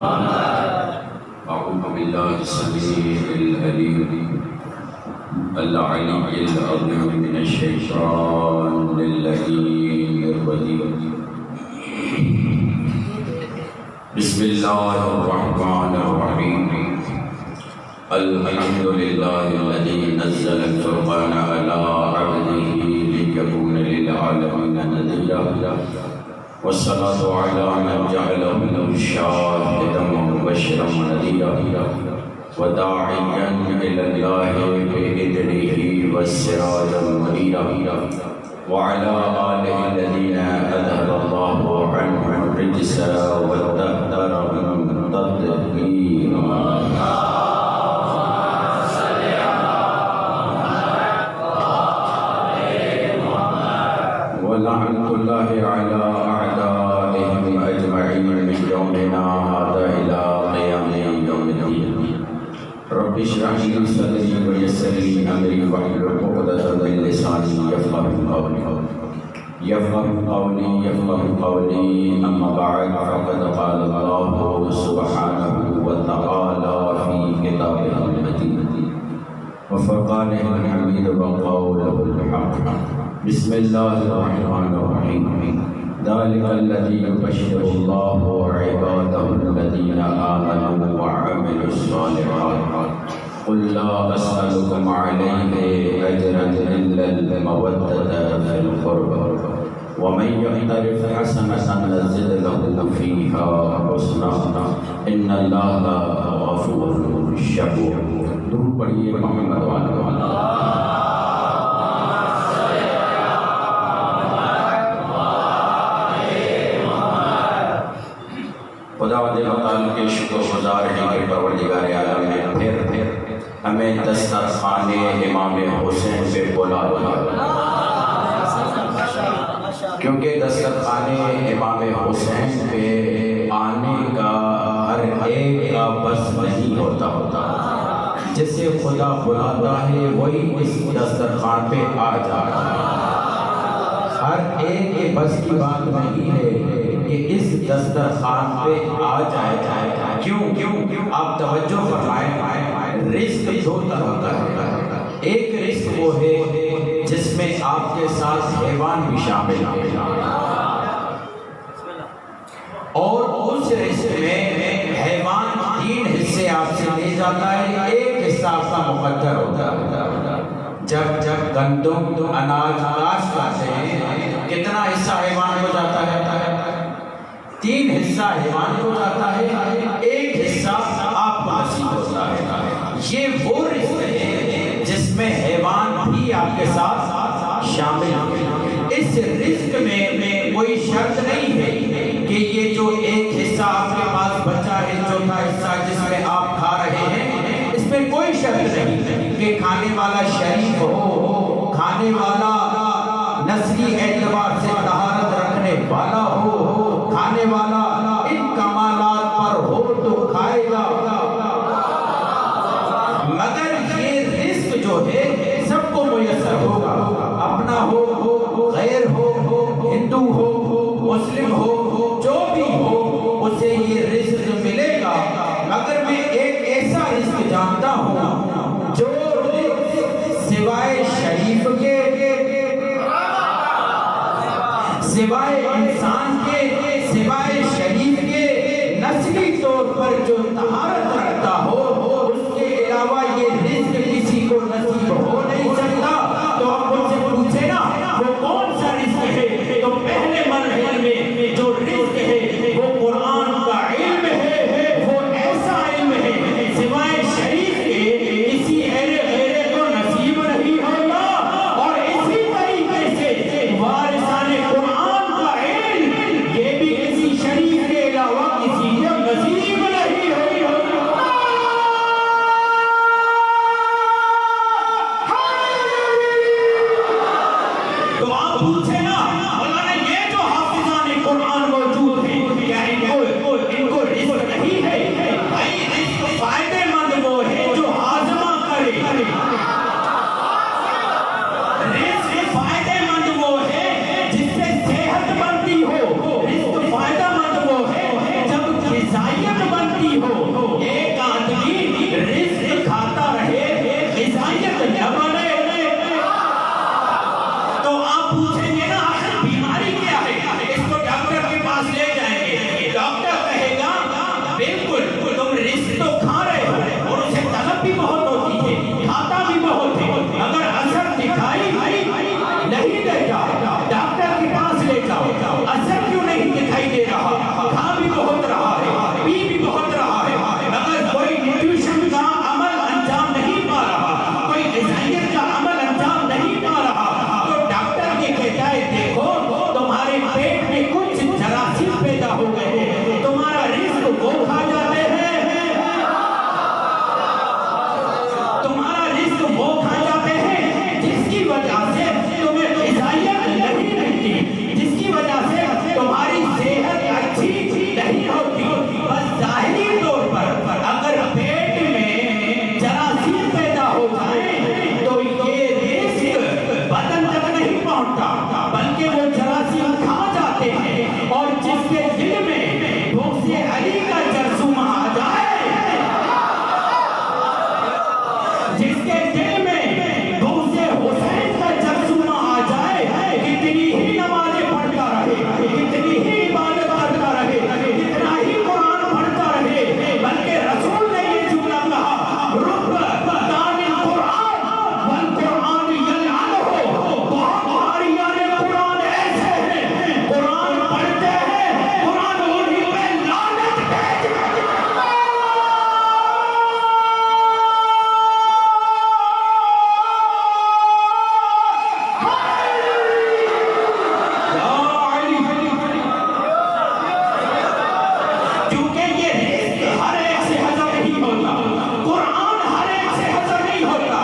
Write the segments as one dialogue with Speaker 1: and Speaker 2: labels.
Speaker 1: أعوذ بالله السميع العليم العلي العظيم من الشيطان اللعين الرجيم. بسم الله الرحمن الرحيم. الحمد لله الذي نزل الفرقان على عبده ليكون للعالمين نذيرا، والصلاة على من جعله شاهدا ومبشرا ونذيرا وداعيا إلى الله بإذنه والسراجا منيرا، وعلى آله الذين أذهب الله عنهم الرجس وطهرهم تطهيرا. ولعنة الله على أعدائهم أجمعين من يومنا هذا إلى قيام يوم الدين. رب اشرح لي صدري ويسر لي أمري واحلل عقدة من لساني يفقهوا قولي. أما بعد، فقد قال الله سبحانه وتعالى في كتابه المجيد وفرقانه الحميد وقوله الحق. بسم الله الرحمن الرحيم. ذلك الذي يبشر الله عباده الذين آمنوا وعملوا الصالحات. قل لا أسألكم عليه أجرا إلا المودة في القربى، ومن يقترف حسنة نزد له فيها حسنا إن الله غفور شكور. درود پڑھیے محمد وعلى خدا تعالیٰ کے شکر گزار ہیں کہ پروردگار عالم نے پھر ہمیں دسترخوان امام حسین پہ بلا دیا، کیونکہ دسترخوان امام حسین پہ آنے کا ہر ایک کا بس نہیں ہوتا. جسے خدا بلاتا ہے وہی اس دسترخوان پہ آ جاتا ہے. ہر ایک کے بس کی بات نہیں ہے کہ اس دسترخوان پہ آ جائے. کیوں آپ توجہ فرمائیں. رزق دو طرح کا ہے. ایک رزق وہ ہے جس میں آپ کے ساتھ حیوان بھی شامل ہے، اور اس رزق میں حیوان 3 حصے آپ سے لے جاتا ہے، ایک حصہ آپ کا مقدر ہوتا ہے. جب گندم اناج کاشت کرتے ہیں کتنا حصہ حیوان ہو جاتا ہے؟ 3 حصہ حیوان ہو جاتا ہے، ایک حصہ آپ کو نصیب ہوتا ہے. یہ وہ رزق ہے جس میں حیوان بھی آپ کے ساتھ شامل ہے. اس رزق میں کوئی شرط نہیں ہے کہ یہ جو ایک حصہ آپ کے پاس بچا ہے، چوتھا حصہ جس میں آپ کھا رہے ہیں، اس میں کوئی شرط نہیں کہ کھانے والا شریف ہو، کھانے والا نسلی اعتبار سے طہارت رکھنے والا ہو، کھانے والا ان کمالات پر ہو تو کھائے گا. مگر یہ رزق جو ہے سب کو میسر ہوگا، اپنا ہو، غیر ہو، ہندو ہو، مسلم ہو، جو بھی ہو، اسے یہ رزق ملے گا. مگر میں ایک ایسا رزق جانتا ہوں جو سوائے شریف کے رزق تو کھا رہے ہو اور اسے طلب بھی بہت ہوتی ہے، کھاتا بھی بہت ہے، اگر اثر دکھائی نہیں دیتا ڈاکٹر کے پاس لے جاؤ، اثر کیوں نہیں دکھائی دے رہا، کھا بھی بہت رہا ہے، پی بھی بہت رہا ہے، اگر کوئی نیوٹریشن کا عمل انجام نہیں پا رہا، کوئی غذائیت کا عمل انجام نہیں پا رہا، تو ڈاکٹر یہ کہتا ہے دیکھو تمہارے پیٹ میں کچھ جراثیم پیدا ہو گئے ہیں، تمہارا رزق وہ کھا جاتے ہیں، تمہارا رزق وہ کھا جاتے ہیں جس کی وجہ سے تمہیں غذائیت نہیں ملتی، جس کی وجہ سے تمہاری صحت اچھی نہیں ہوتی۔ بس ظاہری طور پر اگر پیٹ میں جراثیم پیدا ہو جائیں تو یہ رزق بدن تک نہیں پہنچتا بلکہ وہ جراثیم کھا جاتے ہیں، اور جس کے دل میں بغض علی کا جرثومہ آ جائے، جس کے دل میں بغض حسین کا جرثومہ آ جائے، کتنی ہی نمازیں پڑھتا رہے، کتنی ہی عبادت کرتا رہے، کتنا ہی قرآن پڑھتا رہے، بلکہ رسول نے یہ جملہ کہا رب دان القرآن والقرآن یلعنہ، بہت بھاریان قرآن ایسے ہیں، قرآن پڑھتے ہیں، قرآن انہیں پہ لعنت بھیجتا ہے۔ کیونکہ یہ رزق ہر ایک سے ہضم نہیں ہوتا، قرآن ہر ایک سے ہضم نہیں ہوتا۔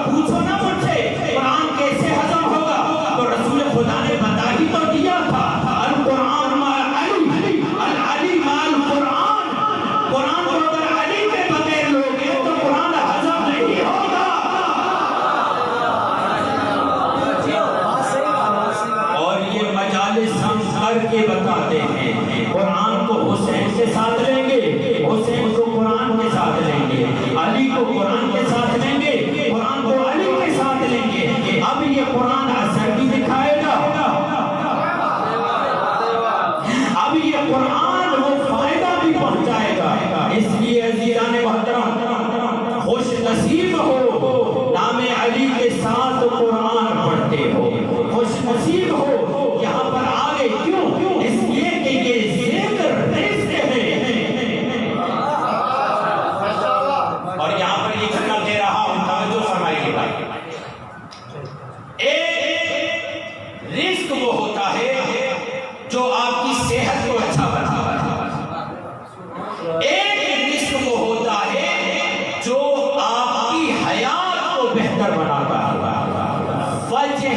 Speaker 1: پوچھو نا مجھ سے قرآن کیسے ہضم ہوگا، تو رسول خدا نے بتا ہی تو دیا تھا القرآن مع علی، العلی مع القرآن، قرآن کو اگر علی کے بغیر لوگے تو قرآن ہضم نہیں ہوگا۔ اور یہ مجالس ہم کر کے بتاتے ہیں، قرآن کو حسین کے ساتھ لیں گے، حسین کو قرآن کے ساتھ لیں گے، علی کو قرآن کے ساتھ لیں گے، قرآن کو علی کے ساتھ لیں گے، اب یہ قرآن اثر بھی دکھائے گا، اب یہ قرآن وہ فائدہ بھی پہنچائے گا۔ اس لیے عزیزان محترم خوش نصیب ہو نام علی کے ساتھ قرآن پڑھتے ہو، خوش نصیب ہو یہاں پر آگے کیوں، اس لیے کہ یہ ذکر رزق ہے۔ اور یہاں پر یہ جملہ کہہ رہا ہوں، توجہ فرمائیے بھائی، ایک رزق وہ ہوتا ہے جو آپ کی صحت کو اچھا بناتا ہے، ایک رزق وہ ہوتا ہے جو آپ کی حیات کو بہتر بناتا ہے، وجہ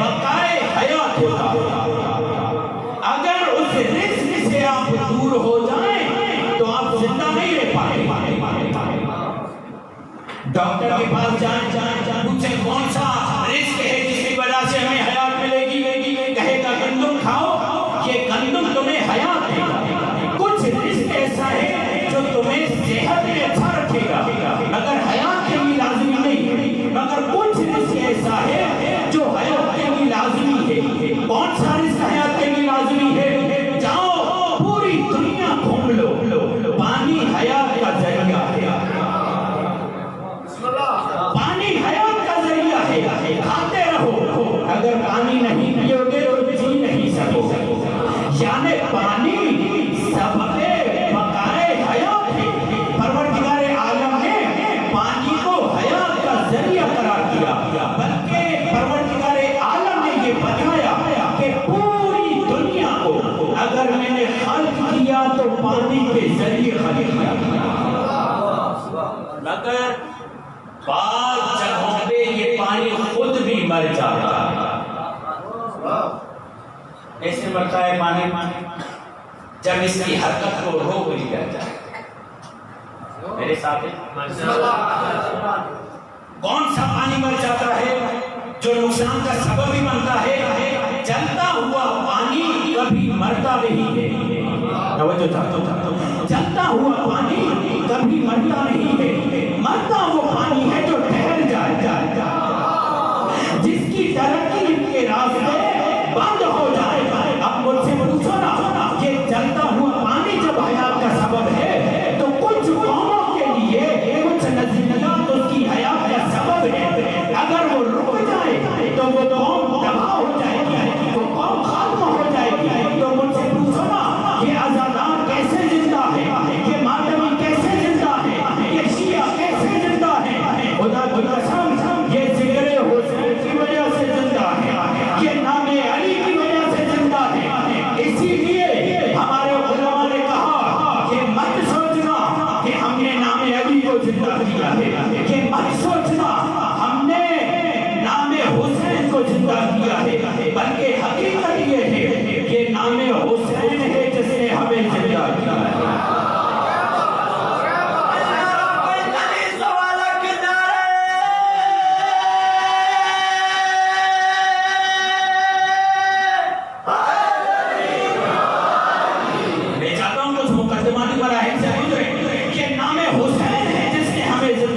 Speaker 1: بقائے حیات ہوتا ہے۔ اگر اس رزق سے آپ دور ہو جائیں تو آپ زندہ نہیں رہ پائیں۔ ڈاکٹر کے پاس جائیں، پوچھیں کون سا رزق ہے جس کی وجہ سے ہمیں حیات ملے گی، کہے گا گندم کھاؤ، یہ گندم تمہیں حیات دے گا۔ کچھ رزق ایسا ہے جو تمہیں صحت میں اچھا رکھے گا مگر حیات کے لیے لازمی نہیں، مگر کچھ رزق ایسا ہے جو حیات کے لیے لازمی ہے۔ کون سا رزق حیات کے لیے لازمی ہے؟ جاؤ پوری دنیا گھوم لو، پانی حیات کا ذریعہ ہے، پانی حیات کا ذریعہ ہے، کھاتے رہو، اگر پانی نہیں پیو گے تو جی نہیں سکو گے، یعنی پانی سبب بقائے حیات ہے۔ پروردگار عالم نے پانی کو حیات کا ذریعہ قرار دیا، بلکہ پروردگار عالم نے یہ بتایا کہ پوری دنیا کو اگر میں نے خلق کیا تو پانی کے ذریعے خلق کیا، مگر بعض جگہوں پہ یہ پانی خود بھی مر جاتا ہے۔ ایسے مرتا ہے پانی جب اس کی حرکت کو روک لیا جائے۔ میرے ساتھ کون سا پانی مر جاتا ہے جو نقصان کا سبب بھی بنتا ہے؟ جلتا ہوا پانی کبھی مرتا نہیں ہے، جلتا ہوا پانی کبھی مرتا نہیں ہے، مرتا وہ پانی ہے جو ٹھہر جائے، جس کی ترقی ان کے راستے بند ہو جائے۔ اب مجھ سے پوچھو نا، یہ جلتا ہوا پانی جب حیات کا سبب ہے تو کچھ قوموں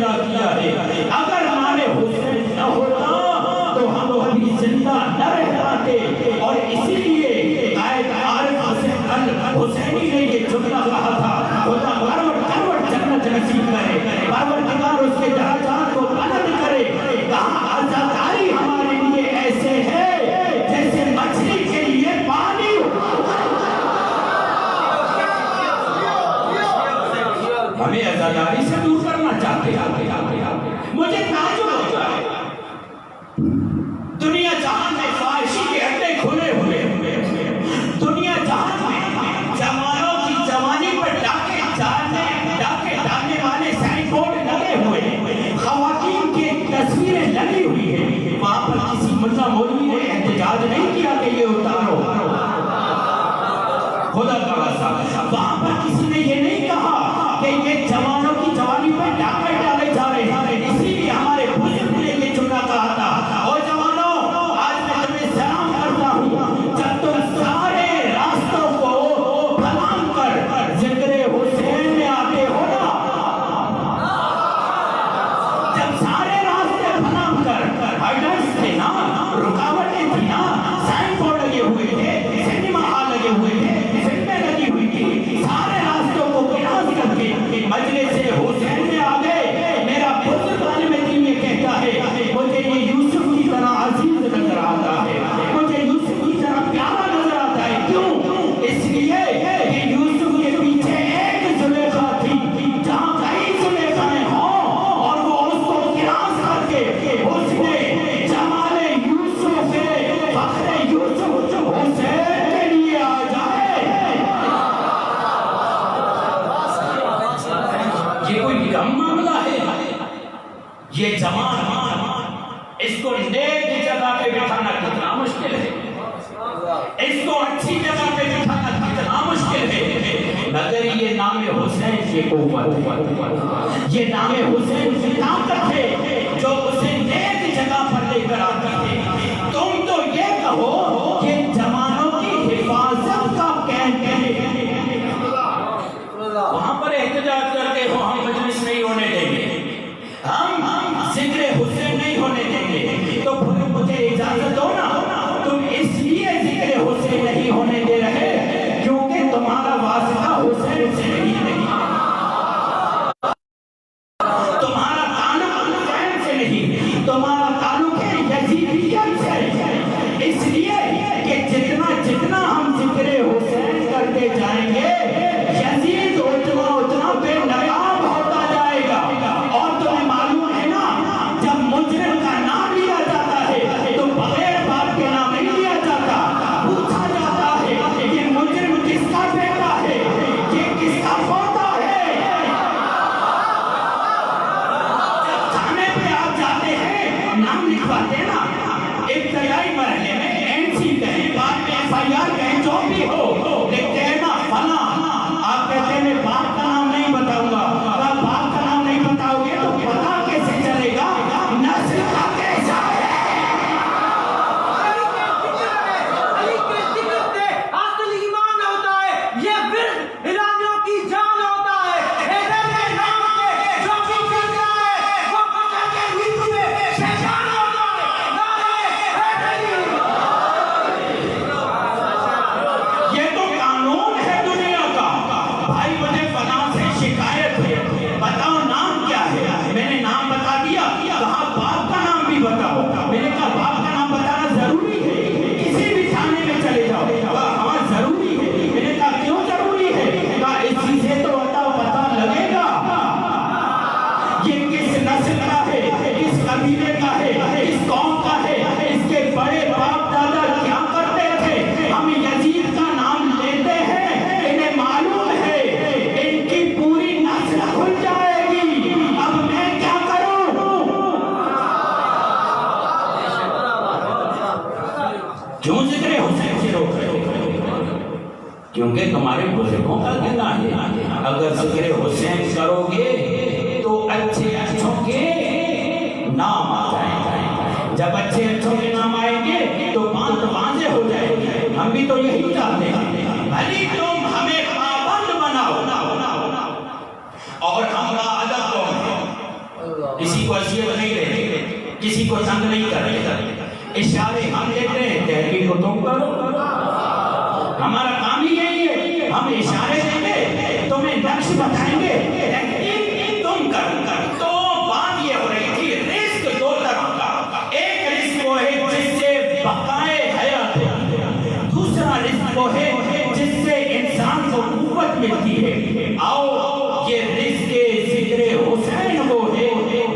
Speaker 1: پیدا کیا ہے. اگر ہمارے حسین نہ ہوتا تو ہم ابھی زندہ نہ رہ پاتے. اور اسی لیے قائد عارف حسین الحسینی نے یہ جملہ کہا تھا, خدا کروٹ جنت نصیب کرے, پروردگار اس کے درجات کو بلند کرے. کہاں عزاداری ہمارے لیے ایسے ہے جیسے مچھلی کے لیے پانی. ہمیں عزاداری سے دور کرنا چاہتے ہیں. مجھے تعجب ہوتا ہے, دنیا جہاں میں فحاشی کے اڈے کھلے ہوئے, دنیا جہاں میں جوانوں کی جوانی پر ڈاکے ڈالنے والے سائن بورڈ لگے ہوئے, خواتین کی تصویریں لگی ہوئی ہیں, وہاں پر کسی ملا مولوی نے احتجاج نہیں کیا کہ یہ اتارو. خدا کا واسطہ, وہاں پر کسی نے یہ نہیں کہا کہ یہ جوانوں کی جوانی پر ڈاکے ڈالے جا رہے ہیں. اسی لیے ہمارے بزرگ نے یہ جملہ کہا تھا, اور جوانوں آج میں تمہیں سلام کرتا ہوں, جب تم سارے راستوں کو بلان کر ذکر حسین میں آتے ہو نا, جب سارے راستے بلان کر ہائیڈرز تھے نا, رکاوٹیں تھی نا, سائن بورڈ لگے ہوئے تھے, سینما ہال لگے ہوئے تھے, فلمیں لگی ہوئی تھی, سارے راستوں کو کراس کر کے مجلس حسین میں آ گئے. میرا بزرگ عالم دین یہ کہتا ہے, مجھے یہ یوسف کی طرح عزیز نظر آتا ہے, مجھے یوسف کی طرح پیارا نظر آتا ہے. کیوں؟ اس لیے کہ یوسف کے پیچھے ایک زلیخا تھی, جہاں کئی زلیخائیں ہوں اور وہ اس کو کراس کر کے اس نے جمال یوسف فخر یوسف حسین کے لیے آ جائے. یہ کوئی کم معاملہ ہے؟ یہ جوان اس کو نیک جگہ پہ بٹھانا کتنا مشکل ہے, اس کو اچھی جگہ پہ بٹھانا کتنا مشکل ہے. مگر یہ نام حسین کی قوت, یہ نام حسین کی طاقت ہے جو اسے نیک جگہ پر لے کر آتی ہے. تم تو یہ کہو کہ جوانوں کی حفاظت کا وہاں پر احتجاج کر کے ہم مجلس نہیں ہونے دیں گے, ہم ذکر حسین نہیں ہونے دیں گے. تو پھر مجھے اجازت دو نا, تم اس لیے ذکر حسین نہیں ہونے دے رہے کیونکہ تمہارا واسطہ حسین سے نہیں, تمہارا تعلق حسین سے نہیں, تمہارا تعلق ہے یزیدیت سے. اس لیے کہ جتنا ہم ذکر حسین کرتے جائیں گے یزید اتنا بے نقاب ہوتا جائے گا. اور تمہیں معلوم ہے نا, جب مجرم کا نام لیا جاتا ہے تو بغیر باپ کے نام نہیں لیا جاتا, پوچھا جاتا ہے یہ مجرم کس کا بیٹا ہے, یہ کس کا پوتا ہے. جب تھانے پہ آپ جاتے ہیں نام لکھواتے ہیں نا, ابتدائی مرحلے میں NC کہیں, بعد میں FIR کہیں, جو بھی ہو لکھتے ہیں نا فلاں, آپ کہتے ہیں میں باپ کا نام نہیں بتاؤں گا. اگر باپ کا نام نہیں بتاؤ گے تو پتا کیسے چلے گا نسل کا کیسا ہے.
Speaker 2: اصل ایمان ہوتا ہے, یہ ورد ہلانیوں کی جان ہوتا ہے. حیدر کے نام پہ جو بھی کرتا ہے وہ پتہ کے نیچے شیطان ہوتا ہے. نعرہ حیدری.
Speaker 1: یہ تو قانون ہے دنیا کا. بھائی مجھے فلاں سے شکایت ہے, بتاؤ نام کیا ہے. میں نے نام بتا دیا, کہا باپ کا نام بھی بتاؤ. میں نے کہا باپ کا نام بتانا ضروری ہے, کسی بھی تھانے میں چلے جاؤ. ہاں ضروری ہے. میں نے کہا کیوں ضروری ہے؟ کہا اس چیز سے تو پتا لگے گا یہ کس نسل کا ہے, کس قبیلے کا ہے, کس قوم کا ہے, اس کے بڑے باپ دادا کیا کرتے تھے. ہم یزید کا نام لیتے ہیں, انہیں معلوم ہے ان کی پوری نسل کھل جائے گی. اب میں کیا کروں؟ کیوں ذکر حسین سے روک رہے ہو؟ کیونکہ تمہارے بزرگوں کا کہنا ہے اگر ذکر حسین کرو گے تو اچھے اچھوں کے نام آ جائیں گے. جب اچھے اچھوں کے نام آئیں گے تو بات واضح ہو جائے گی. ہم بھی تو یہی چاہتے ہیں, بھلی تم ہمیں پابند بناؤ اور ہمارا ادب کسی کو تنگ نہیں کرتے، اشارے ہم دیتے ہیں، تحقیق کو تم کرو۔ ہمارا کام ہی یہی ہے، ہم اشارے دیں گے، تمہیں نقش بتائیں گے، تحقیق تم کرو۔ تو بات یہ ہو رہی تھی رزق دو طرح کا، ایک رزق وہ ہے جس سے بقائے حیات ہے، دوسرا رزق وہ ہے جس سے انسان کو قوت ملتی ہے۔ آؤ یہ رزق ذکر حسین وہ ہے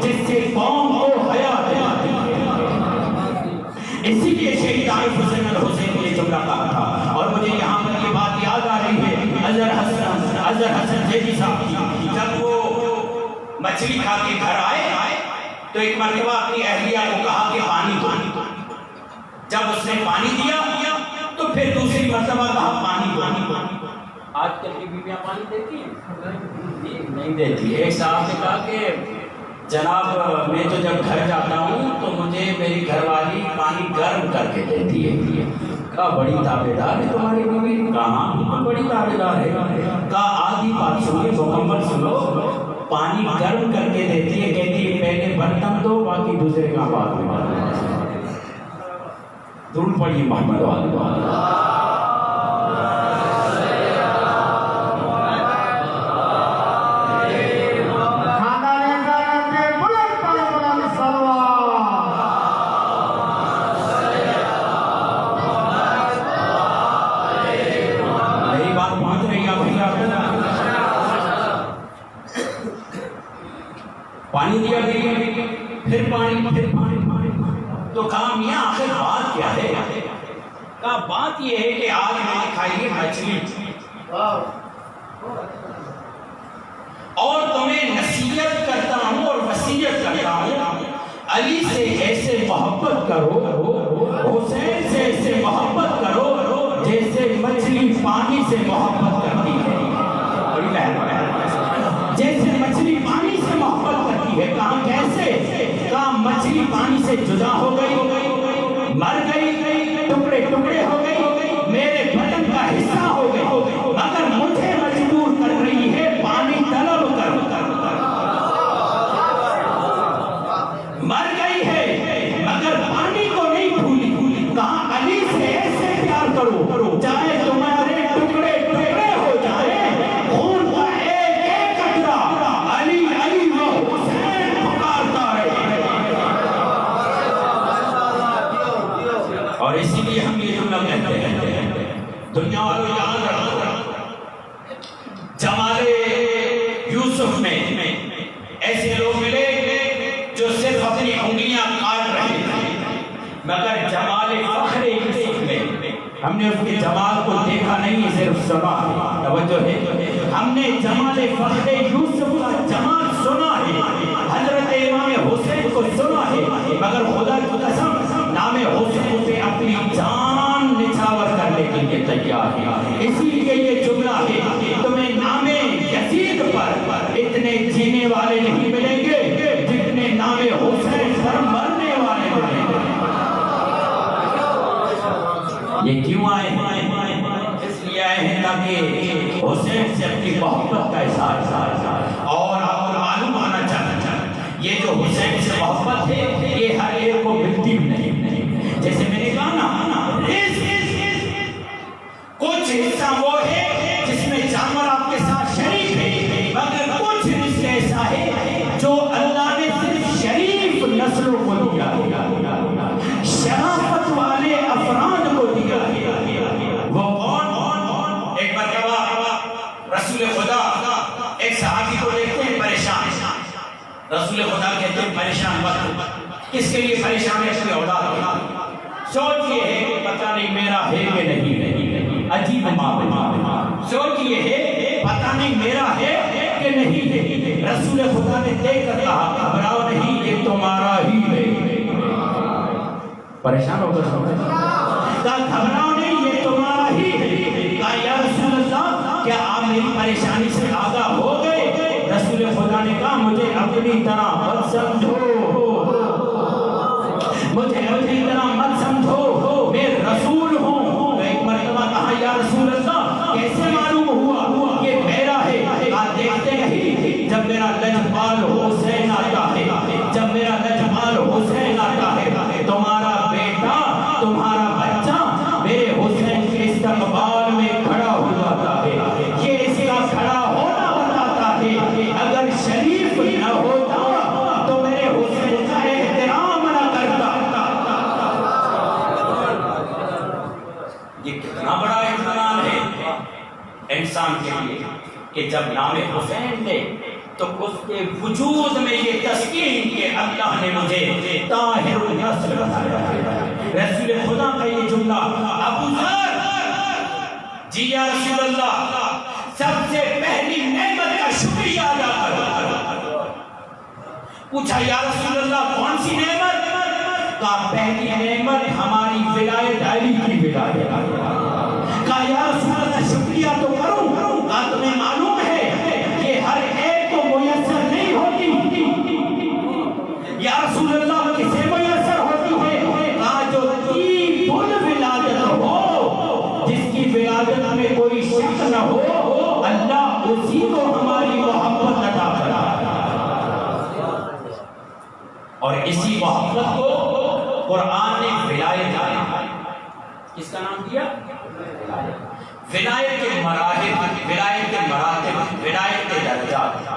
Speaker 1: جس سے قوم کو حیات آتی ہے۔ اسی لیے شہید عارف حسین الحسین نے یہ جملہ کہا تھا، اور مجھے یہاں پر یہ بات یاد آ رہی ہے اظہر حسن زیدی صاحب کی، جب وہ مچھلی کھا کے گھر آئے تو ایک مرتبہ اپنی اہلیہ کو کہا کہ پانی دو، جب اس نے پانی دیا تو پھر دوسری مرتبہ کہا پانی دو۔ آج کل کی بیویاں پانی دیتی ہیں؟ نہیں دیتی۔ ایک صاحب نے کہا کہ جناب میں تو جب گھر جاتا ہوں تو مجھے میری گھر والی پانی گرم کر کے دیتی ہے۔ کہا بڑی تابعدار ہے تمہاری بیوی؟ کہاں بڑی تابعدار ہے؟ کہا آدھی بات سنیے، مکمل سنو، پانی گرم کر کے دیتی ہے، کہتی ہے پہلے برتن دو باقی دوسرے کا بعد میں۔ درود پڑھیے محمد والا۔ پانی دیا گیا، پھر پانی، تو کہا میاں آخر بات کیا ہے؟ کہا بات یہ ہے کہ آج میں نے کھائی ہے مچھلی، اور تمہیں نصیحت کرتا ہوں اور وصیت کرتا ہوں، علی سے ایسے محبت کرو، حسین سے ایسے محبت کرو جیسے مچھلی پانی سے محبت کرتی ہے۔ جیسے مچھلی پانی سے محبت کرتی ہے۔ کہاں کیسے؟ کہاں مچھلی پانی سے جدا ہو گئی، مر گئی، ٹکڑے ٹکڑے ہو گئی، میرے بدن کا حصہ ہو گئی، مگر مجھے مجبور کر رہی ہے پانی طلب کر۔ مر گئی ہے مگر پانی کو نہیں بھولی۔ کہاں علی سے ایسے پیار کرو چاہے تمہارے ٹکڑے ٹکڑے ہو جائیں، خون کا ایک ایک قطرہ علی علی و حسین پکارتا رہے۔ اور اسی لیے ہم یہ جملہ کہتے ہیں، دنیا والوں یاد رکھو، جمال یوسف میں ایسے لوگ ملے جو صرف اپنی انگلیاں کاٹ رہے تھے، مگر جمال فخر یوسف میں ہم نے اس کے جمال کو دیکھا نہیں، صرف سنا ہے۔ توجہ ہے، ہم نے جمال فخر یوسف کا جمال سنا ہے، حضرت امام حسین کو سنا ہے، مگر خدا کی قسم نام حسین پہ اپنی جان نچھاور کرنے کے لیے تیار ہے۔ اسی لیے یہ جملہ ہے، تمہیں نام یزید پر اتنے جینے والے نہیں ملیں گے جتنے نام حسین پر مرنے والے ملیں گے۔ یہ کیوں آئے ہیں؟ اس لیے آئے ہیں تاکہ حسین سے اپنی محبت کا اظہار اور معلوم ہونا چاہتا ہے۔ یہ جو حسین سے محبت ہے یہ ہر ایک کو ملتی بھی نہیں۔ جیسے میں نے کہا نا، کچھ حصہ وہ ہے جس میں جانور آپ کے ساتھ شریک ہے، مگر کچھ رزق ایسا ہے جو اللہ نے صرف شریف نسلوں کو دیا، شرافت والے افراد کو دیا۔ وہ کون؟ ایک مرتبہ رسول خدا ایک صحابی کو دیکھتے ہیں پریشان، رسول خدا کہتے ہیں پریشان مت، کس کے لیے پریشان ہے؟ اپنی اولاد۔ سوچ یہ ہے کہ پتہ نہیں میرا ہے کہ نہیں، عجیب معاملہ۔ سوچ یہ ہے پتہ نہیں میرا ہے کہ نہیں۔ رسول خدا نے دیکھ کر کہا گھبراؤ نہیں، یہ تمہارا ہی ہے۔ پریشان ہو کر کہا گھبراؤ نہیں، یہ تمہارا ہی ہے۔ کہا یا رسول اللہ کیا آپ میری پریشانی سے آگاہ ہو گئے؟ رسول خدا نے کہا مجھے اپنی طرح مت سمجھو، مجھے اپنی طرح مت سمجھو، میں رسول ہوں۔ ایک مرتبہ کہا یا رسول اللہ کیسے معلوم ہوا کہ میرا ہے؟ آپ دیکھتے نہیں جب میرا لجپال حسین آتا ہے، جب میرا لجپال حسین ہے اگر شریف نہ ہوتا تو میرے حسین کا احترام نہ کرتا. یہ کتنا بڑا اطمینان ہے انسان کے لیے کہ جب نام حسین لے تو اس کے وجود میں یہ تسکین کہ اللہ نے مجھے طاہر النسل بنایا. رسول خدا کا یہ جملہ ابو ذر جی یا رسول اللہ سب سے پہلی نعمت کا شکریہ ادا کرو. پوچھا یا رسول اللہ کون سی نعمت؟ کہا پہلی نعمت ہماری ولایت علی کی ولایت. کہا یا رسول اللہ شکریہ تو کروں. کہا تمہیں معلوم ہے کہ ہر ایک کو میسر نہیں ہوتی. یا رسول اللہ کسے میسر ہوتی ہے؟ کہا جو طیب الولادت ہو، جس کی ولادت میں کوئی شک نہ ہو، اللہ اسی کو ہماری محبت عطا کرا. اور اسی محبت کو قرآن نے ولایت کس کا نام دیا؟ ولایت کے مراحل، ولایت کے مراتب، ولایت کے درجات.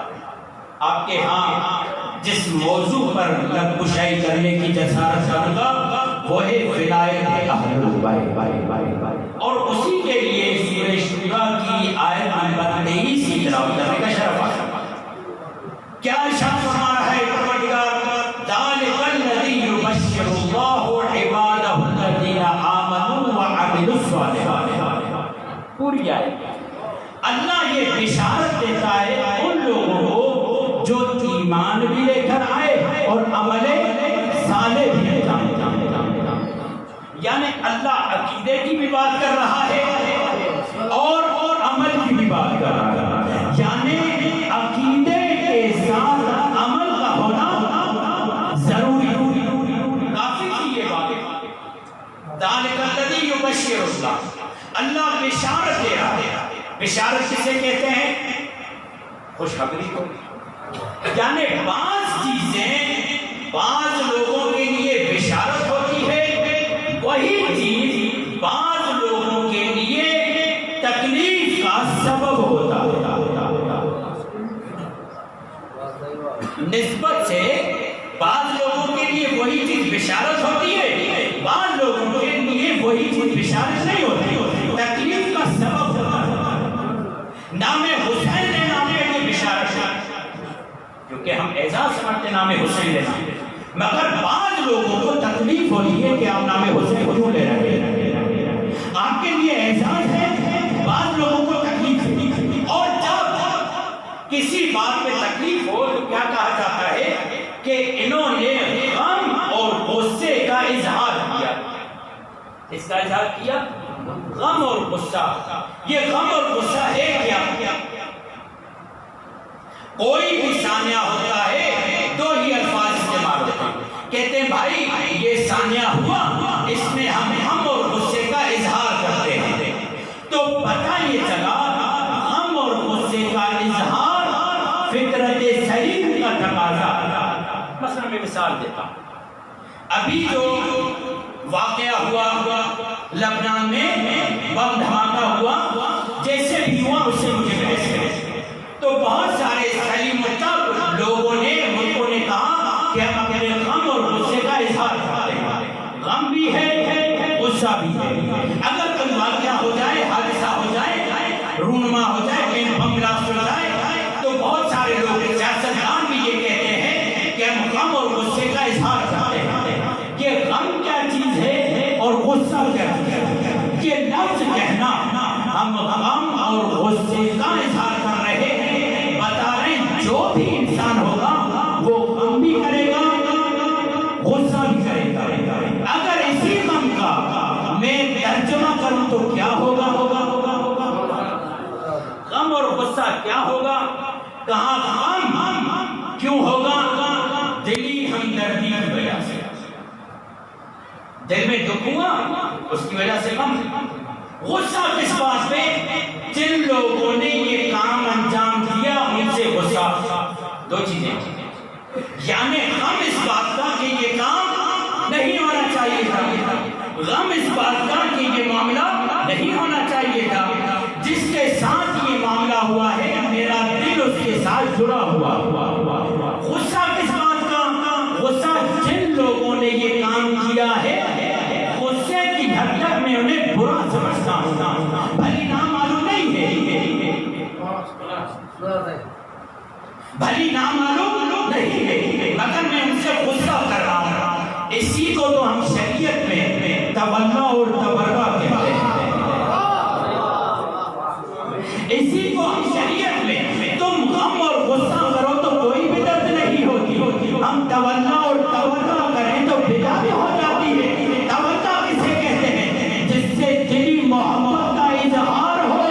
Speaker 1: آپ کے ہاں جس موضوع پر لب کشائی کرنے کی جسارت کروں گا وہ ہے ولایت اہل بیت. اور اسی کے لیے سورہ شورا کی آیت نمبر 23 کی تلاوت کرنے کا شرف حاصل. کیا ارشاد فرما رہا ہے پروردگار؟ ذالک الذی یبشر اللہ عبادہ الذین آمنوا وعملوا الصالحات. پوری آیت اللہ یہ بشارت دیتا ہے ان لوگوں کو جو ایمان بھی لے کر آئے اور عمل صالح بھی لے کر آئے. یعنی اللہ عقیدے کی بھی بات کر رہا ہے اور عمل کی بھی بات کر رہا ہے. یعنی عقیدے کے ساتھ عمل کا ہونا ضروری کافی تھی یہ بات. ذالک الذی یبشر اللہ، اللہ بشارت دے رہا ہے. بشارت کسے کہتے ہیں؟ خوشخبری کو. یعنی بعض چیزیں بعض لوگوں کے لیے بشارت ہوتی ہے، وہی چیز بعض لوگوں کے لیے تکلیف کا سبب ہوتا ہے. نسبت سے بعض لوگوں کے لیے وہی چیز بشارت ہوتی ہے، بعض لوگوں کے لیے وہی چیز بشارت نہیں ہوتی، تکلیف کا سبب ہوتا ہے. نام حسین لینا میں بشارت ہے کیونکہ ہم اعزاز سمجھتے نام حسین لینا، مگر بعض لوگوں کو تکلیف ہوتی ہے کہ آپ نام حسین کیوں لے رہے ہیں. آپ کے لیے اعزاز ہے، بعض لوگوں کو تکلیف ہے. اور جب کسی بات میں تکلیف ہو تو کیا کہا جاتا ہے کہ انہوں نے غم اور غصے کا اظہار کیا. اس کا اظہار کیا غم اور غصہ. یہ غم اور غصہ ہے کیا؟ کوئی بھی سانیہ ہوتا ہے دو ہی الفاظ استعمال ہوتے ہیں. کہتے ہیں بھائی یہ سانیہ ہوا، اس میں ہم غم اور غصے کا اظہار کرتے ہیں. تو پتہ یہ چلا غم اور غصے کا اظہار فطرت سلیم کا تقاضا. مثلا میں مثال دیتا ہوں. ابھی جو واقعہ ہوا لبنان میں بم دھماکہ ہوا، جیسے بھی ہوا اس سے مجھے بحث کرے تو بہت سارے سلیم طبع لوگوں نے ملکوں نے کہا کہ ہم اپنے غم اور غصے کا اظہار کرتے ہیں. غم بھی ہے، غصہ بھی ہے. اگر کوئی واقعہ ہو جائے، حادثہ ہو جائے، رونما ہو جائے، کہیں بم بلاسٹ ہو جائے تو بہت سارے لوگ سیاستدان بھی یہ کہتے ہیں کہ ہم غم اور غصے کا اظہار کرتے ہیں. یہ غم کیا چیز ہے اور غصہ کیا چیز ہے؟ یہ لفظ کہنا ہم غم اور غصے کا اظہار کر رہے ہیں، بتا رہے ہیں جو بھی انسان ہوگا وہ غم بھی کرے گا، غصہ بھی کرے گا. اگر اسی غم کا میں ترجمہ کروں تو کیا ہوگا؟ غم اور غصہ کیا ہوگا؟ کہاں غم کیوں ہوگا؟ دلی ہمدردی کی وجہ سے. دل میں دکھ ہوا اس کی وجہ سے غم. غصہ کس بات پہ؟ جن لوگوں نے یہ کام انجام دیا ان سے غصہ. دو چیزیں، یعنی غم اس بات کا کہ یہ کام نہیں ہونا چاہیے تھا، غم اس بات کا کہ یہ معاملہ نہیں ہونا چاہیے تھا. جس کے ساتھ یہ معاملہ ہوا ہے میرا دل اس کے ساتھ جڑا ہوا. غصہ کس بات کا؟ غصہ جن لوگوں نے یہ کام کیا ہے غصے کی حد تک میں انہیں برا سمجھتا ہوں. بھلی نامعلوم نہیں ہے، بھلی نامعلوم نہیں ہے، مگر میں ان سے غصہ کر رہا ہوں. اسی کو تو ہم شریعت میں تولا اور تبرہ کہتے ہیں. اسی کو ہم شریعت میں تم غم اور غصہ کرو تو کوئی بدعت نہیں ہوتی، ہم تولا اور تبرہ کریں تو بدعت ہو جاتی ہے. تولا کسے کہتے ہیں؟ جس سے دلی محبت کا اظہار ہو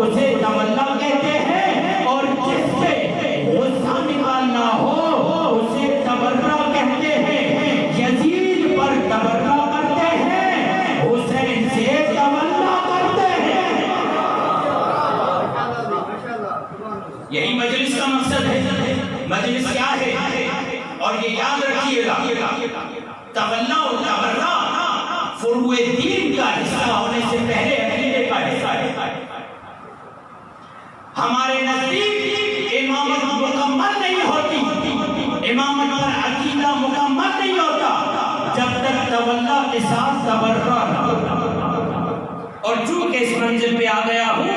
Speaker 1: اسے تولا کہتے ہیں، اور جس سے غصہ نکالنا ہو اسے تبرہ کہتے ہیں. یزید پر تبرہ کرتے ہیں، حسین سے تولا کرتے ہیں. یہی مجلس کا مقصد ہے. مجلس کیا ہے؟ اور یہ یاد رکھیے گا، تولا اور تبرہ فروع دین کا حصہ ہونے سے پہلے عقیدے کا حصہ ہے. ہمارے نزدیک امامت مکمل نہیں ہوتی، امامت پر عقیدہ مکمل نہیں ہوتا جب تک تولا کے ساتھ تبرہ نہ ہو. اور چونکہ اس منزل پہ آ گیا ہوں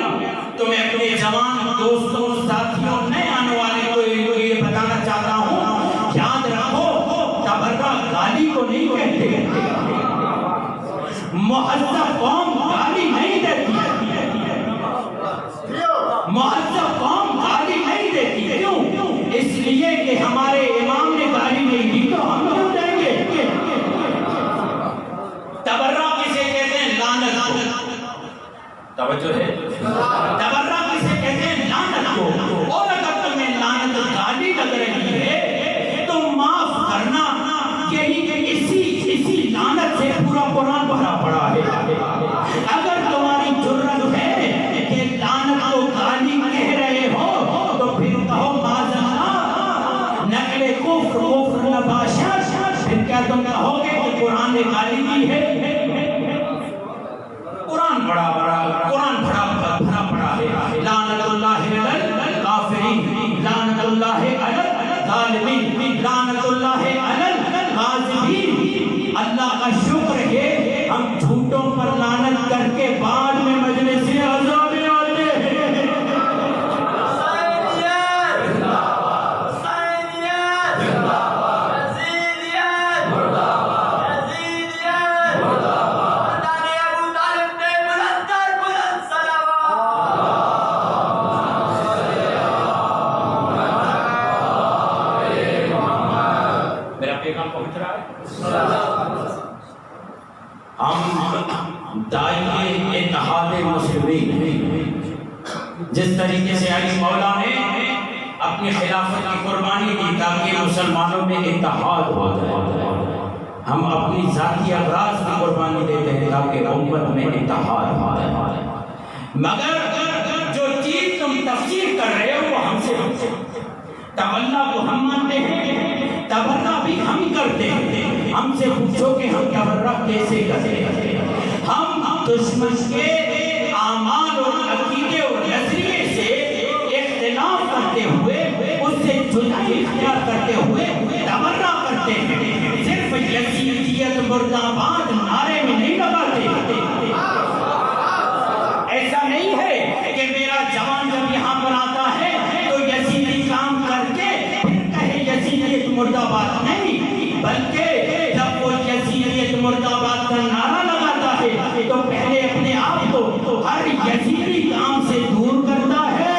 Speaker 1: تو میں اپنے جوان دوستوں ساتھیوں نئے آنے والے کو یہ بتانا چاہتا ہوں، یاد رکھو تبرہ گالی کو نہیں کہتے. مہذب قوم گالی نہیں دیتی، مہذب قوم گالی نہیں دیتی. کیوں؟ اس لیے کہ ہمارے امام نے گالی نہیں دی تو ہم کیوں دیں گے. تبرہ کسے کہتے ہیں؟ لعنت. توجہ ہے؟ تبرہ کسے کہتے ہیں؟ لعنت کو. اور اگر تمہیں لعنت گالی لگ رہی ہے تو معاف کرنا، یہی اسی لعنت سے پورا قرآن بھرا پڑا ہے. اگر تمہاری جرت ہے کہ لعنت کو گالی کہہ رہے ہو تو پھر کہو معاذ اللہ نقل کفر نباشت. پھر کیا تم کہو گے کہ قرآن نے گالی دی ہے؟ قرآن بڑا پڑا ہے. لعنت اللہ علی الکافرین، لعنت اللہ علی الظالمین، لعنت اللہ علی الغاصبین. اللہ کا شکر ہے ہم جھوٹوں پر لعنت کر کے بعد میں مجلس عذاب میں آتے ہیں. ہم داعی اتحاد مسلمین، جس طریقے سے علی مولا نے اپنی خلافت کی قربانی دی تاکہ مسلمانوں میں اتحاد ہو جائے، ہم اپنی ذاتی اغراض کی قربانی دیتے ہیں تاکہ امت میں اتحاد ہو جائے. مگر جو چیز تم تفسیر کر رہے ہو وہ ہم سے تولا کو ہم مانتے ہیں، تبرہ بھی ہم کرتے ہیں. ہم سے پوچھو کہ ہم تبرہ کیسے کرتے ہیں. ہم دشمن کے اعمال اور عقیدے اور نظریے سے اختلاف کرتے ہوئے، اس سے جدائی اختیار کرتے ہوئے تبرہ کرتے ہیں. صرف یزیدیت مرد آباد نعرے میں نہیں لگاتے. ایسا نہیں ہے کہ میرا جوان جب یہاں پر آتا ہے تو یزیدی کام کر کے پھر کہے یزیدیت مرد آباد. نہیں، بلکہ جب وہ یزیدیت مرد آباد کا نعرہ لگاتا ہے تو پہلے اپنے آپ کو ہر یزیدی کام سے دور کرتا ہے،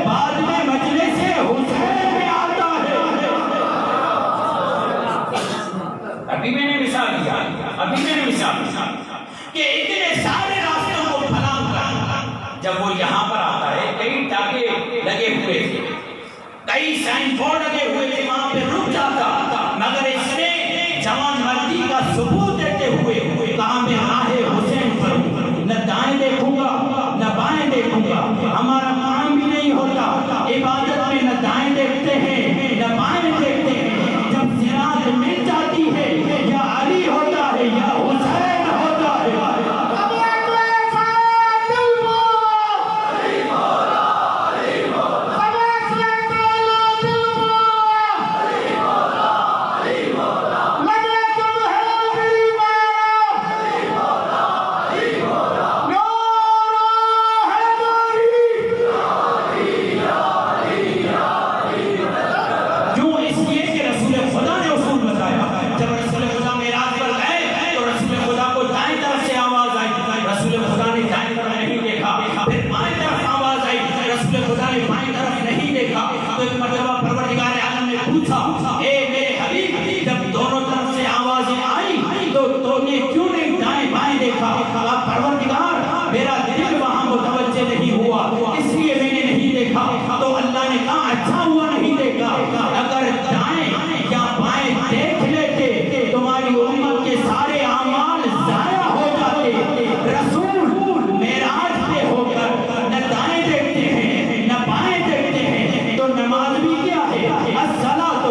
Speaker 1: بعد میں مجلس حسین میں آتا ہے. ابھی میں نے مثال دیا کہ اتنے سارے راستوں کو پھلانگ کر جب وہ یہاں پر آتا ہے، کئی ٹاکے لگے ہوئے تھے، کئی سائن بورڈ لگے ہوئے تھے، وہاں پہ رک جاتا. مگر اس نے جوان مردی کا ثبوت دیتے ہوئے کہا میں راہ حسین پر ہوں، نہ دائیں دیکھوں گا نہ بائیں دیکھوں گا. ہمارا کام بھی نہیں ہوتا عبادت میں، نہ دائیں دیکھتے ہیں نہ بائیں دیکھتے ہیں. جب صراط مل جاتی ہے یا علی ہوتا ہے یا حسین ہوتا ہے.
Speaker 2: سب
Speaker 1: پوچھا اے میرے حبیب جب دونوں طرف سے آوازیں آئی تو نے کیوں نہیں دائیں بائیں دیکھا؟ پروردگار میرا دل وہاں متوجہ نہیں ہوا اس لیے میں نے نہیں دیکھا. تو اللہ نے کہا اچھا ہوا نہیں دیکھا، اگر دائیں یا بائیں دیکھ لیتے تمہاری امت کے سارے اعمال ضائع ہو جاتے. رسول معراج پہ ہو کر نہ دائیں دیکھتے ہیں نہ بائیں دیکھتے ہیں، تو نماز بھی کیا ہے؟ الصلاۃ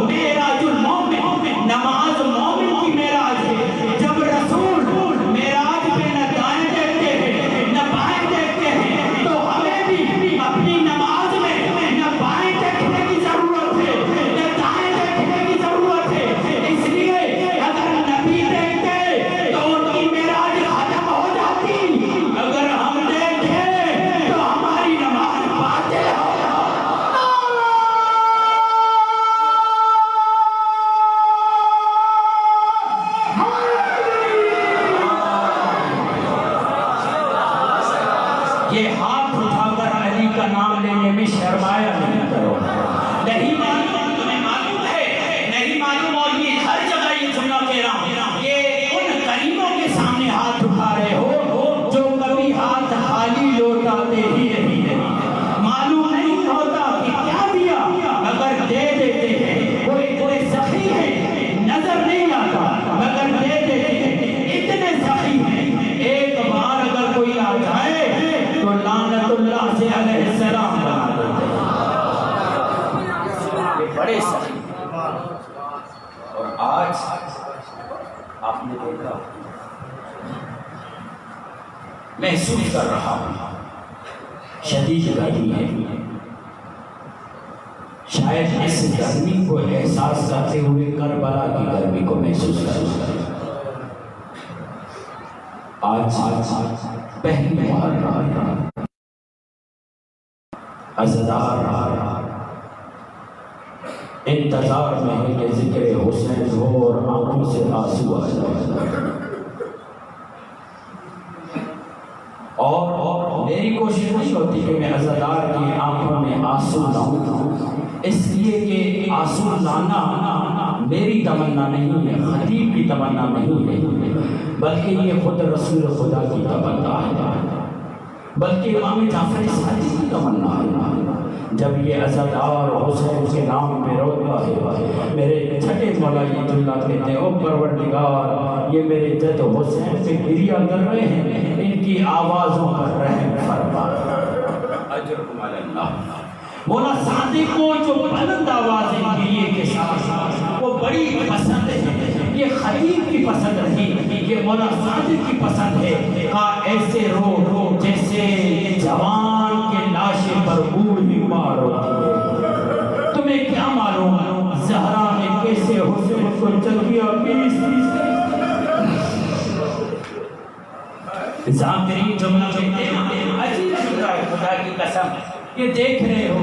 Speaker 1: معراج المومن، نماز مومن کی معراج ہے. جب رسول معراج پہ نہ دائیں دیکھتے ہیں نہ بائیں دیکھتے ہیں تو ہمیں بھی اپنی نماز میں نہ بائیں دیکھنے کی ضرورت ہے نہ دائیں دیکھنے کی ضرورت ہے. اس لیے اگر نبی دیکھتے تو ان کی معراج ختم ہو جاتی، اگر ہم دیکھیں تو ہماری نماز باطل ہو جاتی. یہ ہاتھ اٹھا کر علی کا نام لینے میں شرمایا نہیں کرو. نہیں معلوم، تمہیں معلوم ہے نہیں معلوم، اور یہ ہر جگہ یہ جملہ کہہ رہا ہوں، یہ ان کریموں کے سامنے ہاتھ اٹھا رہے ہو جو کبھی ہاتھ خالی لوٹاتے ہی نہیں ہے. معلوم نہیں ہوتا کہ کیا دیا، مگر دے دیتے ہیں. کوئی سخی ہے نظر نہیں آتا مگر دے دیتے ہیں. اتنے سخی ہیں ایک بار اگر کوئی آ جائے تو لعنت اللہ سے علیہ السلام بنا دیتے ہیں. یہ بڑے سخی. اور آج آپ نے دیکھا، محسوس کر رہا ہوں شدید گرمی ہے. شاید اس گرمی کو احساس کرتے ہوئے کربلا کی گرمی کو محسوس کر رہا ہوں. آج پہلی بار عزدار انتظار میں ہے کہ ذکر حسین ہو اور آنکھوں سے آنسو آ جائے. اور میری کوشش نہیں ہوتی کہ میں عزدار کی آنکھوں میں آنسو لاؤں، اس لیے کہ آنسو لانا میری تمنا نہیں ہے، خطیب کی تمنا نہیں ہے، بلکہ یہ خود رسول خدا کی تمنا ہے، بلکہ امام جعفر صادق کی تمنا ہے. جب یہ عزادار حسین کے نام پہ روتا ہے، میرے چھٹے مولا عید اللہ کہتے ہیں او پروردگار یہ میرے جد حسین پہ گریہ کر رہے ہیں، ان کی آوازوں پر رحم فرما. اجرکم علی اللہ. مولا صادق کو جو بلند آوازیں گریہ کے ساتھ وہ بڑی پسند ہے، یہ خطیب کی پسند نہیں، یہ مولا صادق کی پسند ہے. کہا ایسے رو جیسے جوان کے لاشے پر بوڑھی مار ہوتی ہے. تمہیں کیا معلوم زہرا نے کیسے حسین کو چلکیا پیس ذاکرین جملہ کہتے ہیں عجیب جملہ ہے. خدا کی قسم یہ دیکھ رہے ہو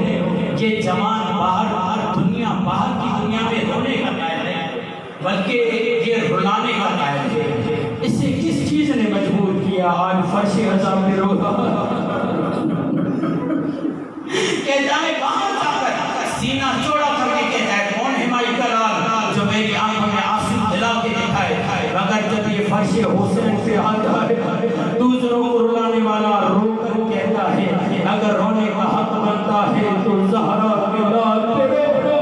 Speaker 1: یہ جوان باہر کی دنیا میں رونے کا قائل ہے، بلکہ یہ رلانے کا قائل ہے. اس سے کس چیز نے مجبور کیا آج فرش عذاب میں رو رہا کہتا ہے باہر جا کر سینہ چوڑا کر کے کہتا ہے کون ہے مائی کلال جو میری آنکھوں میں آنسو دلا کے دکھائے. مگر جب یہ فرش حسین پہ آتا ہے دوسروں کو رلانے والا رو کر کہتا ہے اگر رونے کا حق بنتا ہے تو زہرا کے لال پہ رو.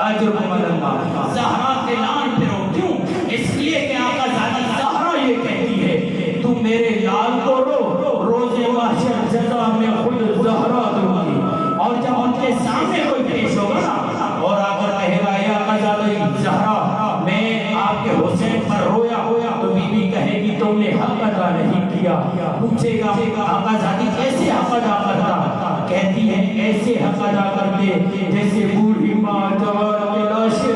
Speaker 1: اجرکم علی اللہ. زہرا کے لال پہ رو. کیوں؟ اس لیے کہ آقا زادی زہرا یہ کہتی ہے تو میرے لال کو رو، روز محشر جزا میں خود زہرا دوں گی. اور جب ان کے سامنے کوئی پیش ہوگا نا اور اگر کہے گا یا آقا زادی زہرا میں آپ کے حسین پر رویا تو بی بی کہے گی تم نے حق ادا نہیں کیا. پوچھے گا آقا زادی کیسے حق ادا کرتا؟ کہتی ہے ایسے حق ادا کرتے جیسے بوڑھی ماں جوان کے لاشے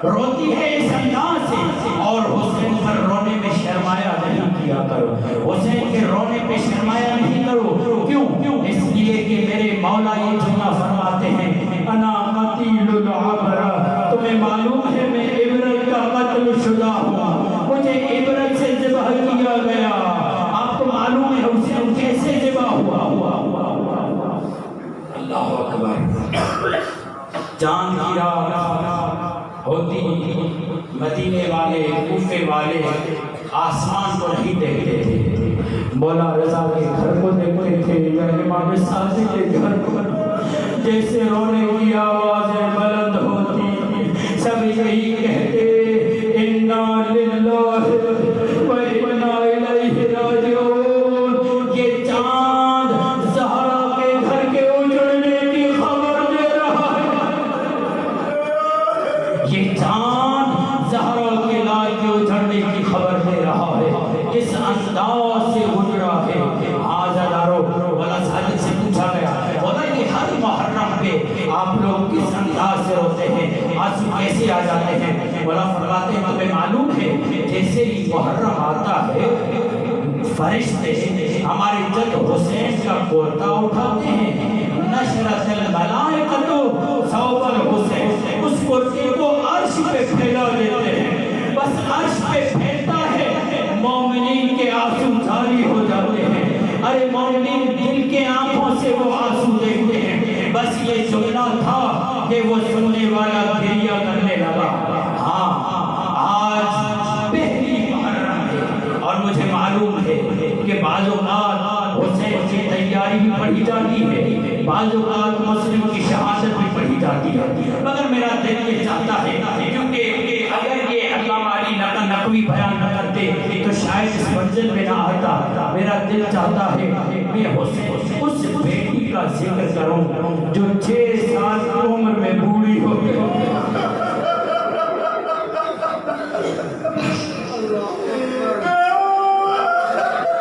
Speaker 1: روتی ہے اس انداز سے. اور حسین پر رونے میں شرمایا نہیں کیا کرو، حسین کے رونے پہ شرمایا نہیں کرو. کیوں؟ اس لیے کہ میرے مولا یہ جملہ فرماتے ہیں انا قتیل العبرہ. تمہیں معلوم ہے میں عبرت کا قتل شدہ ہوں، مجھے عبرت سے ذبح کیا گیا. آپ کو معلوم ہے حسین کیسے ذبح ہوا؟ اللہ اکبر. اکبر چاند کی رات ہوتی مدینے والے کوفے والے آسمان کو نہیں دیکھتے تھے، مولا رضا کے گھر کو دیکھتے تھے یا امام صادق کے گھر کو۔ جیسے رونے کی آوازیں بلند ہوتی، سب یہی کہتے انا للہ و انا الیہ راجعون۔ یہ چاند زہرا کے گھر کے اجڑنے کی خبر دے رہا ہے، یہ چاند زہرا کے لال کے اجڑنے کی خبر دے رہا ہے۔ کس انداز سے اجڑا ہے، آزادارو والا صادق سے پوچھا گیا، بولا یہ ہر محرم پہ آپ لوگ کس انداز سے روتے ہیں، آنسو کیسے آ جاتے ہیں؟ بولا فرماتے ہیں تمہیں معلوم ہے جیسے ہی محرم آتا ہے فرشتے ہمارے جد حسین کا کرتا اٹھاتے ہیں، نشرت الملائکۃ ثوب الحسین، اس کرتے کو عرش پہ پھیلا دیتے ہیں، بس عرش پہ پھیلتا ہے، مومنین کے آنسو جاری ہو جاتے ہیں۔ ارے مومنین دل کے آنکھوں سے وہ آنسو دیکھتے ہیں، بس یہ جملہ تھا کہ وہ سننے والا گریہ کرنے لگا۔ ہاں آج پہلی محرم ہے اور مجھے معلوم ہے کہ بعض اوقات حسین کی تیاری بھی پڑھی جاتی ہے، بعض اوقات مسلم کی شہادت بھی پڑھی جاتی ہے، مگر میرا دل یہ چاہتا ہے کیونکہ اگر یہ علامہ علی نقوی بیان نہ کرتے تو شاید اس منزل میں نہ آتا۔ میرا دل چاہتا ہے میں اس بیٹی کا ذکر کروں جو 6 سال کی عمر میں بوڑھی ہو گئی۔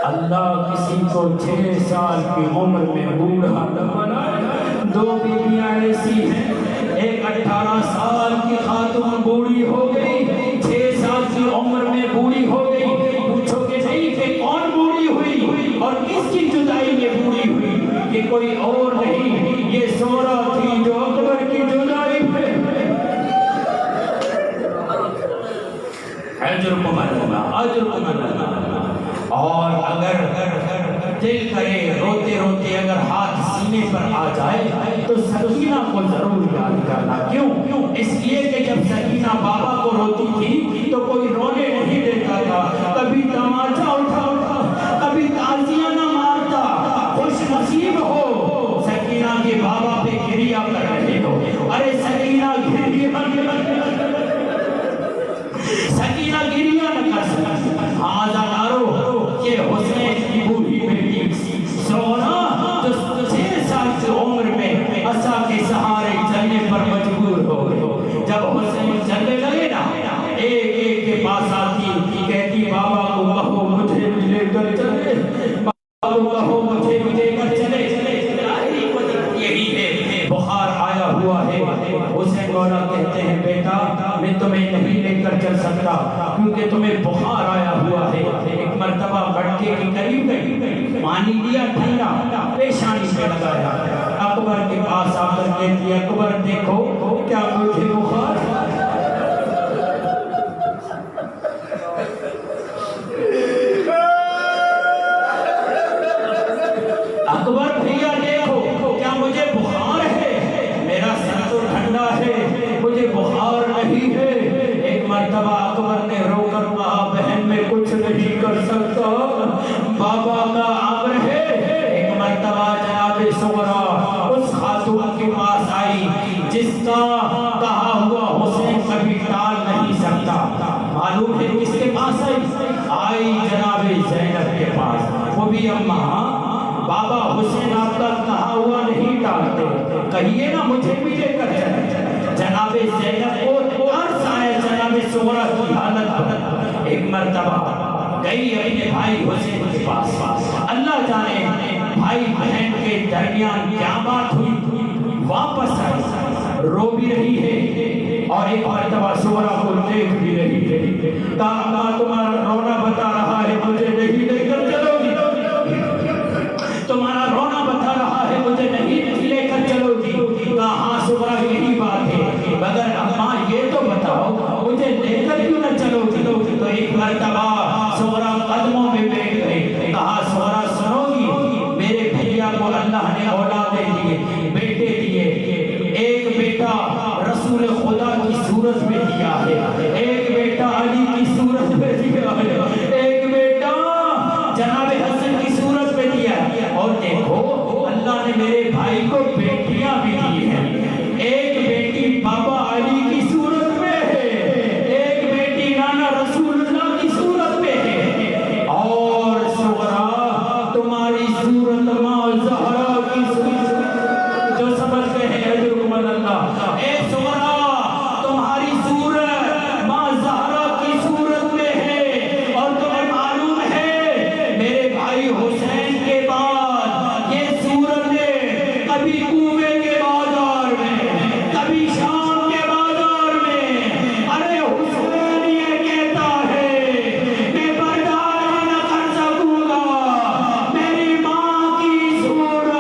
Speaker 1: اللہ کسی کو 6 سال کی عمر میں بوڑھا نہ بنائے۔ 2 بیویاں ایسی ہیں، ایک 18 سال کی خاتون بوڑھی ہو گئی، 6 سال کی عمر میں بوڑھی ہو گئی۔ پوچھو کہ نہیں کہ کون بوڑھی ہوئی اور کس کی جدائی میں بوڑھی ہوئی؟ کہ کوئی اور نہیں، یہ سورہ تھی جو اکبر کی جدائی پہ اجر کو ملنا۔ اور اگر دل کرے روتے روتے اگر ہاتھ سینے پر آ جائے تو سکینہ کو ضرور یاد کرنا۔ کیوں؟ اس لیے کہ جب سکینہ بابا کو روتی تھی تو کوئی رونے نہیں دیتا تھا، کبھی تماچا اٹھا، کبھی تازیاں نہ مارتا۔ خوش نصیب ہو سکینہ کے بابا پہ گریہ کر رہے ہو۔ ارے سکینہ گریہ نہ کر سکتی۔ آزادارو یہ حسین کی بوڑھی بیٹی سونا جو 6 سال کی عمر میں عصا کے سہارے چلنے پر مجبور ہو گئی۔ جب حسین چلنے لگے نا، ایک ایک کے پاس آتی کہتی بابا کو کہو مجھے بھی لے کر چلے، بابا کو کہو مجھے بھی لے کر چلے۔ یہی ہے بخار آیا ہوا ہے۔ حسین مولا کہتے ہیں بیٹا میں تمہیں نہیں لے کر چل سکتا کیونکہ تمہیں بخار آیا ہوا ہے۔ ایک مرتبہ مٹکے کے قریب گئی، پانی دیا ٹھنڈا، پیشانی پہ لگایا، اکبر کے پاس آ کر کہتی اکبر دیکھو کیا مجھے بخار؟ اکبر بھیا دیکھو کیا مجھے بخار ہے؟ میرا سر تو ٹھنڈا ہے، مجھے بخار نہیں ہے۔ ایک مرتبہ اکبر نے رو کر کہا بہن میں کچھ نہیں کر سکتا، بابا کا امر ہے۔ ایک مرتبہ جناب سغرا اس خاتون کے پاس آئی جس کا کہا ہوا حسین کبھی ٹال نہیں سکتا۔ معلوم ہے کس کے پاس آئی؟ جناب زینب کے پاس۔ وہ بھی اماں بابا حسین آپ کا کہا ہوا نہیں ٹالتے، کہیے نا مجھے بھی لے کر چلے۔ جناب زینب کو عرض آیا جناب سغرا کی حالت پر۔ ایک مرتبہ گئی اپنے بھائی حسین کے پاس، اللہ جانے بھائی بہن کے درمیان کیا بات ہوئی، واپس آئی، رو بھی رہی ہے اور ایک مرتبہ سغرا کو دیکھ بھی رہی ہے۔ کہا تمہارا رونا بتا رہا ہے مجھے نہیں لے کر چلو گی، تمہارا رونا بتا رہا ہے مجھے نہیں لے کر چلو گی۔ کہا ہاں سغرا یہی بات ہے، مگر اماں یہ تو بتاؤ مجھے لے کر کیوں نہ چلو گی؟ تو ایک مرتبہ سغرا قدموں میں بیٹھ گئی، کہا سغرا سنو گی، میرے بھیا کو اللہ نے اولادیں دیے، بیٹے دیے، صورت میں دیا ہے، ایک بیٹا علی کی صورت میں دیا ہے، ایک بیٹا جناب حسن کی صورت میں دیا ہے۔ اور دیکھو اللہ نے میرے بھائی کو بیٹیاں بھی دی ہیں، ایک بیٹی بابا علی کی صورت میں ہے، ایک بیٹی نانا رسول اللہ کی صورت میں ہے، اور صغرا تمہاری صورت ماں زہرا کی صورت، جو سمجھ گئے ہیں اجرکم اللہ، اے صغرا تمہاری صورت ماں زہرا کی صورت میں ہے، اور تمہیں معلوم ہے میرے بھائی حسین کے بعد یہ صورتیں کبھی کوفے کے بازار میں، کبھی شام کے بازار میں، ارے حسین یہ کہتا ہے میں برداشت نہ کر سکوں گا میری ماں کی صورت۔